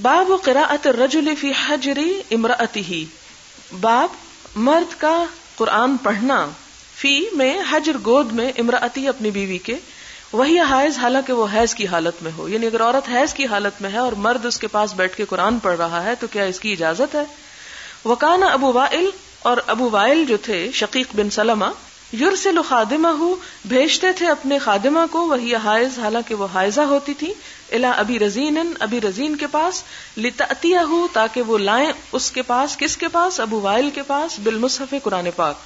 باب قراءۃ الرجل فی حجر امرأتہ، باب مرد کا قرآن پڑھنا فی میں حجر گود میں امرأتی اپنی بیوی کے، وہی حائض حالانکہ وہ حیض کی حالت میں ہو، یعنی اگر عورت حیض کی حالت میں ہے اور مرد اس کے پاس بیٹھ کے قرآن پڑھ رہا ہے تو کیا اس کی اجازت ہے؟ وکان ابو وائل، اور ابو وائل جو تھے شقیق بن سلمہ، یرسل خادمہ، بھیجتے تھے اپنے خادمہ کو، وہی حائض حالانکہ وہ حائضہ ہوتی تھی، الی ابی رزین، ابی رزین کے پاس، لتأتیہ، تاکہ وہ لائیں اس کے پاس، کس کے پاس؟ ابو وائل کے پاس، بالمصحف، قرآن پاک،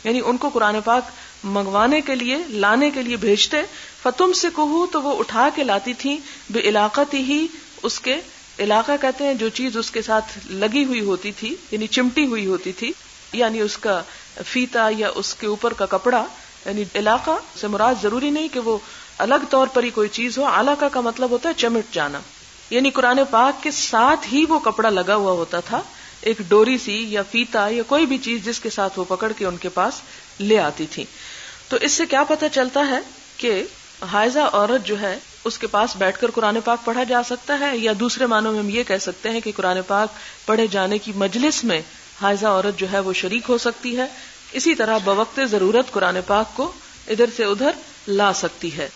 یعنی ان کو قرآن پاک منگوانے کے لیے، لانے کے لیے بھیجتے. فتمسکہ، تو وہ اٹھا کے لاتی تھی، بعلاقتہ، اس کے علاقہ کہتے ہیں جو چیز اس کے ساتھ لگی ہوئی ہوتی تھی، یعنی چمٹی ہوئی ہوتی تھی، یعنی اس کا فیتا یا اس کے اوپر کا کپڑا. یعنی علاقہ سے مراد ضروری نہیں کہ وہ الگ طور پر ہی کوئی چیز ہو، علاقہ کا مطلب ہوتا ہے چمٹ جانا، یعنی قرآن پاک کے ساتھ ہی وہ کپڑا لگا ہوا ہوتا تھا، ایک ڈوری سی یا فیتا یا کوئی بھی چیز جس کے ساتھ وہ پکڑ کے ان کے پاس لے آتی تھی. تو اس سے کیا پتہ چلتا ہے کہ حائضہ عورت جو ہے اس کے پاس بیٹھ کر قرآن پاک پڑھا جا سکتا ہے، یا دوسرے معنوں میں ہم یہ کہہ سکتے ہیں کہ قرآن پاک پڑھے جانے کی مجلس میں حائضہ عورت جو ہے وہ شریک ہو سکتی ہے. اسی طرح بوقت ضرورت قرآن پاک کو ادھر سے ادھر لا سکتی ہے.